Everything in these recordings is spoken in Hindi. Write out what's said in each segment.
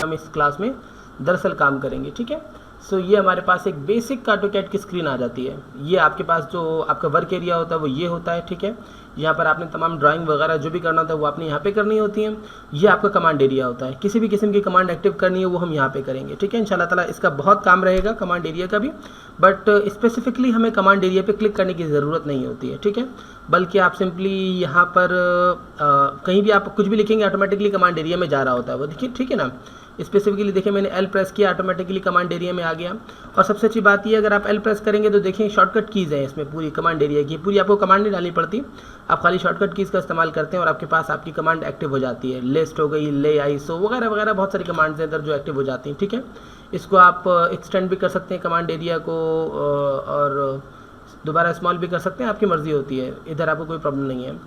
हम इस क्लास में दरअसल काम करेंगे, ठीक है। सो ये हमारे पास एक बेसिक ऑटोकैड की स्क्रीन आ जाती है। ये आपके पास जो आपका वर्क एरिया होता है वो ये होता है, ठीक है। यहाँ पर आपने तमाम ड्राइंग वगैरह जो भी करना होता है वो आपने यहाँ पे करनी होती है। ये आपका कमांड एरिया होता है, किसी भी किस्म की कमांड एक्टिव करनी है वो हम यहाँ पे करेंगे, ठीक है। इंशाल्लाह ताला इसका बहुत काम रहेगा कमांड एरिया का भी, बट स्पेसिफिकली हमें कमांड एरिया पे क्लिक करने की ज़रूरत नहीं होती है, ठीक है। बल्कि आप सिंपली यहाँ पर कहीं भी आप कुछ भी लिखेंगे ऑटोमेटिकली कमांड एरिया में जा रहा होता है वो, देखिए, ठीक है ना। स्पेसिफिकली देखिए मैंने एल प्रेस किया, ऑटोमेटिकली कमांड एरिया में आ गया। और सबसे अच्छी बात ये, अगर आप एल प्रेस करेंगे तो देखिए शॉर्टकट कीज़ हैं इसमें पूरी कमांड एरिया की, पूरी आपको कमांड नहीं डालनी पड़ती, आप खाली शॉर्टकट कीज़ का इस्तेमाल करते हैं और आपके पास आपकी कमांड एक्टिव हो जाती है। लिस्ट हो गई, ले आईसो वगैरह वगैरह बहुत सारी कमांड्स हैं इधर जो एक्टिव हो जाती हैं, ठीक है। इसको आप एक्सटेंड भी कर सकते हैं कमांड एरिया को और दोबारा स्मॉल भी कर सकते हैं, आपकी मर्ज़ी होती है, इधर आपको कोई प्रॉब्लम नहीं है।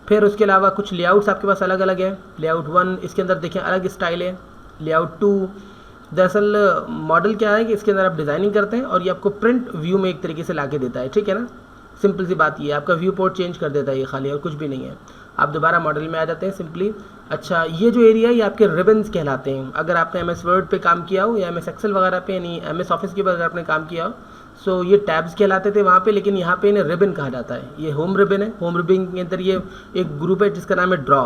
फिर उसके अलावा कुछ लेआउट्स आपके पास अलग अलग है। लेआउट 1 इसके अंदर देखें अलग स्टाइल है। लेआउट 2 दरअसल मॉडल क्या है कि इसके अंदर आप डिज़ाइनिंग करते हैं और ये आपको प्रिंट व्यू में एक तरीके से ला के देता है, ठीक है ना। सिंपल सी बात ये, आपका व्यू पोर्ट चेंज कर देता है ये खाली, और कुछ भी नहीं है। आप दोबारा मॉडल में आ जाते हैं सिंपली। अच्छा, ये जो एरिया है ये आपके रिबन्स कहलाते हैं। अगर आपने MS वर्ड पे काम किया हो या MS एक्सेल वगैरह पे, यानी MS ऑफिस के ऊपर अगर आपने काम किया हो, सो ये टैब्स कहलाते थे वहाँ पे, लेकिन यहाँ पे इन्हें रिबन कहा जाता है। ये होम रिबन है। होम रिबन के अंदर ये एक ग्रुप है जिसका नाम है ड्रॉ,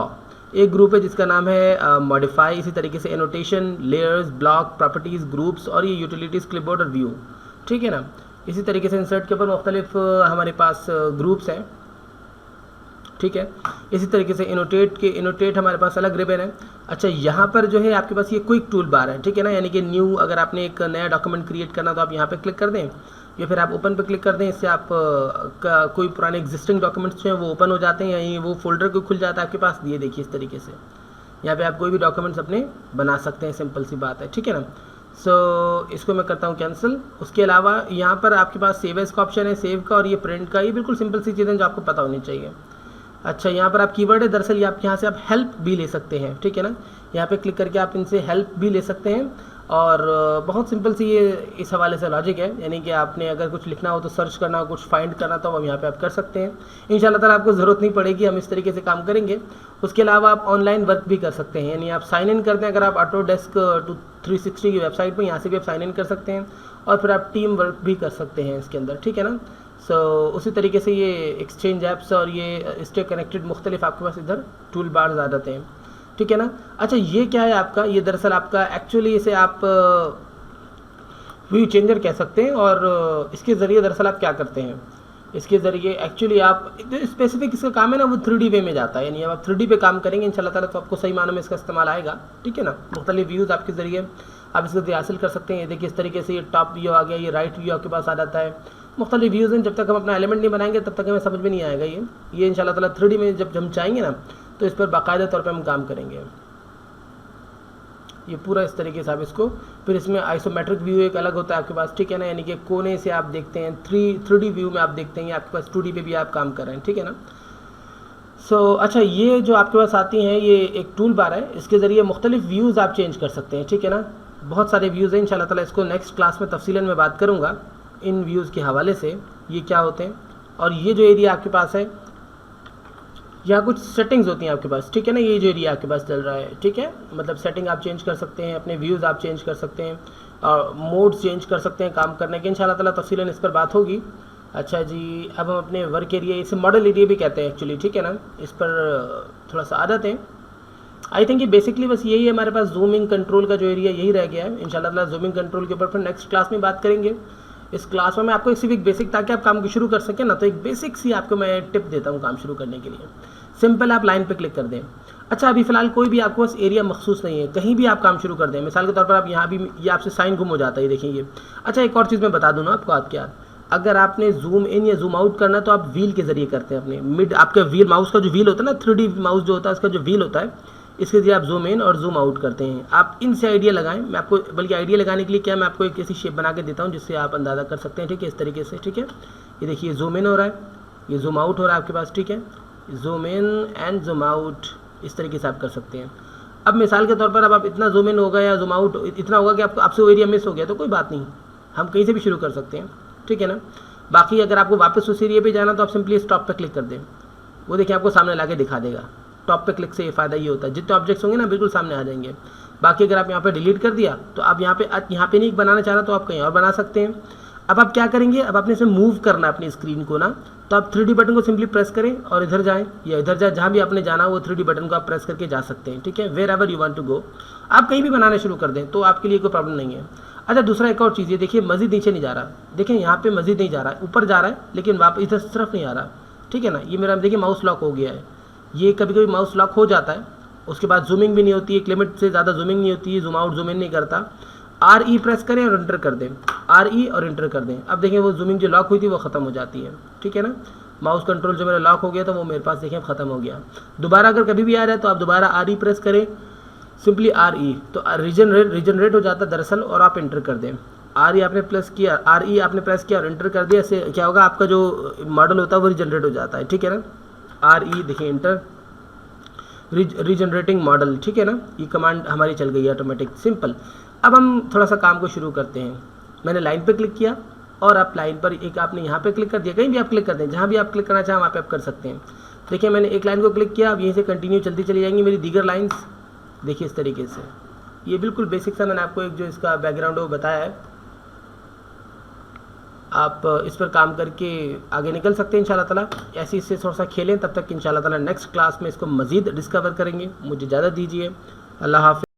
एक ग्रुप है जिसका नाम है मॉडिफाई, इसी तरीके से annotation, layers, block, properties, groups और ये यूटिलिटीज़, क्लिपबोर्ड और व्यू, ठीक है ना। इसी तरीके से इंसर्ट के ऊपर मुख्तलिफ हमारे पास ग्रुप्स हैं, ठीक है। इसी तरीके से इनोटेट हमारे पास अलग रिबन है। अच्छा, यहाँ पर जो है आपके पास ये क्विक टूल बार है, ठीक है ना, यानी कि न्यू अगर आपने एक नया डॉक्यूमेंट क्रिएट करना तो आप यहाँ पे क्लिक कर दें या फिर आप ओपन पे क्लिक कर दें। इससे आप कोई पुराने एग्जिस्टिंग डॉक्यूमेंट्स जो हैं वो ओपन हो जाते हैं, यानी वो फोल्डर को खुल जाता है आपके पास। ये देखिए इस तरीके से यहाँ पे आप कोई भी डॉक्यूमेंट्स अपने बना सकते हैं, सिंपल सी बात है, ठीक है ना। सो इसको मैं करता हूँ कैंसिल। उसके अलावा यहाँ पर आपके पास सेव एज का ऑप्शन है, सेव का और ये प्रिंट का, ये बिल्कुल सिंपल सी चीज़ें जो आपको पता होनी चाहिए। अच्छा, यहाँ पर आप कीवर्ड है, दरअसल ये आप यहाँ से आप हेल्प भी ले सकते हैं, ठीक है ना। यहाँ पे क्लिक करके आप इनसे हेल्प भी ले सकते हैं और बहुत सिंपल सी ये इस हवाले से लॉजिक है, यानी कि आपने अगर कुछ लिखना हो तो सर्च करना हो, कुछ फाइंड करना तो हम यहाँ पे आप कर सकते हैं। इंशाल्लाह ताला आपको ज़रूरत नहीं पड़ेगी, हम इस तरीके से काम करेंगे। उसके अलावा आप ऑनलाइन वर्क भी कर सकते हैं, यानी आप साइन इन करते हैं अगर आप ऑटोडेस्क 360 की वेबसाइट पर, यहाँ से भी आप साइन इन कर सकते हैं और फिर आप टीम वर्क भी कर सकते हैं इसके अंदर, ठीक है ना। सो उसी तरीके से ये एक्सचेंज ऐप्स और ये स्टे कनेक्टेड मुख्तलिफ आपके पास इधर टूल बार्स आ जाते हैं, ठीक है ना। अच्छा, ये क्या है आपका, ये दरअसल आपका एक्चुअली इसे आप व्यू चेंजर कह सकते हैं और इसके ज़रिए दरअसल आप क्या करते हैं, इसके ज़रिए एक्चुअली आप स्पेसिफिक इसका काम है ना वो 3D वे में जाता है, यानी आप 3D पे काम करेंगे इंशाल्लाह ताला तो आपको सही मानों में इसका इस्तेमाल आएगा, ठीक है ना। मुख्तलिफ व्यूज़ आपके ज़रिए आप इसको हासिल कर सकते हैं। ये देखिए इस तरीके से ये टॉप व्यू आ गया, ये राइट व्यू आपके पास आ जाता है। मुख्तलिफ व्यूज़ हैं, जब तक हम अपना एलिमेंट नहीं बनाएंगे तब तक हमें समझ में नहीं आएगा ये इंशाल्लाह ताला 3D में जब हम चाहेंगे ना तो इस पर बाकायदा तौर पे हम काम करेंगे। ये पूरा इस तरीके से आप इसको, फिर इसमें आइसोमेट्रिक व्यू एक अलग होता है आपके पास, ठीक है ना, यानी कि कोने से आप देखते हैं, 3D व्यू में आप देखते हैं, आपके पास 2D पे भी आप काम कर रहे हैं, ठीक है ना। सो अच्छा, ये जो आपके पास आती हैं ये एक टूल बार है, इसके ज़रिए मुख्तलिफ व्यूज़ आप चेंज कर सकते हैं, ठीक है ना। बहुत सारे व्यूज़ हैं, इंशाल्लाह ताला इसको नेक्स्ट क्लास में तफसीलन में बात करूँगा इन व्यूज़ के हवाले से ये क्या होते हैं। और ये जो एरिया आपके पास है यहाँ कुछ सेटिंग्स होती हैं आपके पास, ठीक है ना। ये जो एरिया आपके पास चल रहा है, ठीक है, मतलब सेटिंग आप चेंज कर सकते हैं, अपने व्यूज़ आप चेंज कर सकते हैं और मोड्स चेंज कर सकते हैं काम करने के, इंशाल्लाह ताला तफसीलन इस पर बात होगी। अच्छा जी, अब हम अपने वर्क एरिया, इसे मॉडल एरिया भी कहते हैं एक्चुअली, ठीक है ना, इस पर थोड़ा सा आ जाते हैं। आई थिंक ये बेसिकली बस यही है हमारे पास, जूमिंग कंट्रोल का जो एरिया यही रह गया है। इंशाल्लाह ताला जूमिंग कंट्रोल के ऊपर फिर नेक्स्ट क्लास में बात करेंगे। इस क्लास में मैं आपको एक बेसिक, ताकि आप काम को शुरू कर सकें ना, तो एक बेसिक सी आपको मैं टिप देता हूँ काम शुरू करने के लिए। सिंपल आप लाइन पे क्लिक कर दें। अच्छा, अभी फ़िलहाल कोई भी आपको बस एरिया मखसूस नहीं है, कहीं भी आप काम शुरू कर दें। मिसाल के तौर पर आप यहाँ भी, ये आपसे साइन गुम हो जाता है, देखिए ये। अच्छा, एक और चीज़ मैं बता दूँ ना आपको आपके याद, अगर आपने जूम इन या जूम आउट करना तो आप व्हील के ज़रिए करते हैं अपने मिड, आपका व्हील माउस का जो व्हील होता है ना, 3D माउस जो होता है उसका जो व्हील होता है, इसके लिए आप जूम इन और जूम आउट करते हैं। आप इनसे आइडिया लगाएं, मैं आपको बल्कि आइडिया लगाने के लिए क्या, मैं आपको एक ऐसी शेप बना के देता हूँ जिससे आप अंदाज़ा कर सकते हैं, ठीक है, इस तरीके से, ठीक है। ये देखिए जूम इन हो रहा है, ये जूम आउट हो रहा है आपके पास, ठीक है, zoom in and zoom out, इस तरीके से आप कर सकते हैं। अब मिसाल के तौर पर अब आप इतना जूम इन होगा या जूम आउट इतना होगा कि आपसे वो एरिया मिस हो गया तो कोई बात नहीं, हम कहीं से भी शुरू कर सकते हैं, ठीक है ना। बाकी अगर आपको वापस उस एरिया पे जाना तो आप सिंपली स्टॉप पे क्लिक कर दें, वो देखिए आपको सामने ला के दिखा देगा। टॉप पे क्लिक से ये फ़ायदा ये होता है, जितने ऑब्जेक्ट्स होंगे ना बिल्कुल सामने आ जाएंगे। बाकी अगर आप यहाँ पे डिलीट कर दिया तो आप यहाँ पे नहीं बनाना चाह रहा तो आप कहीं और बना सकते हैं। अब आप क्या करेंगे, अब आपने इसे मूव करना है अपनी स्क्रीन को ना, तो आप 3D बटन को सिंपली प्रेस करें और इधर जाएं या इधर जाए, जहाँ भी आपने जाना वो 3D बटन को आप प्रेस करके जा सकते हैं, ठीक है। Wherever you want to go, आप कहीं भी बनाना शुरू कर दें तो आपके लिए कोई प्रॉब्लम नहीं है। अच्छा, दूसरा एक और चीज़, ये देखिए मज़ीद नीचे नहीं जा रहा, देखें यहाँ पे मज़ीद नहीं जा रहा है, ऊपर जा रहा है लेकिन वापस इधर तरफ नहीं आ रहा, ठीक है ना। ये मेरा देखिए माउस लॉक हो गया है, ये कभी कभी माउस लॉक हो जाता है, उसके बाद जूमिंग भी नहीं होती है, एक लिमिट से ज़्यादा जूमिंग नहीं होती है, जूम आउट जूम इन नहीं करता। RE प्रेस करें और एंटर कर दें, RE और एंटर कर दें। अब देखें वो जूमिंग जो लॉक हुई थी वो ख़त्म हो जाती है, ठीक है ना। माउस कंट्रोल जो मेरा लॉक हो गया था वो मेरे पास देखें ख़त्म हो गया। दोबारा अगर कभी भी आ रहा है तो आप दोबारा RE प्रेस करें, सिंपली RE, तो रीजनरेट हो जाता है दरअसल, और आप एंटर कर दें। RE आपने प्रेस किया, RE आपने प्रेस किया और एंटर कर दिया, इससे क्या होगा, आपका जो मॉडल होता है वो रीजनरेट हो जाता है, ठीक है ना। RE देखिए एंटर, रीजनरेटिंग मॉडल, ठीक है ना। ये कमांड हमारी चल गई है ऑटोमेटिक, सिंपल। अब हम थोड़ा सा काम को शुरू करते हैं। मैंने लाइन पे क्लिक किया और आप लाइन पर एक आपने यहाँ पे क्लिक कर दिया, कहीं भी आप क्लिक कर दें, जहाँ भी आप क्लिक करना चाहें वहाँ पे आप कर सकते हैं। देखिए मैंने एक लाइन को क्लिक किया, अब यहीं से कंटिन्यू चलती चली जाएंगी मेरी दीगर लाइन्स, देखिए इस तरीके से। ये बिल्कुल बेसिक सा मैंने आपको एक जो इसका बैकग्राउंड है वो बताया है, आप इस पर काम करके आगे निकल सकते हैं इंशाल्लाह ताला। ऐसे इससे थोड़ा सा खेलें, तब तक इंशाल्लाह ताला नेक्स्ट क्लास में इसको मज़ीद डिस्कवर करेंगे। मुझे इजाज़त दीजिए, अल्लाह हाफ़िज़।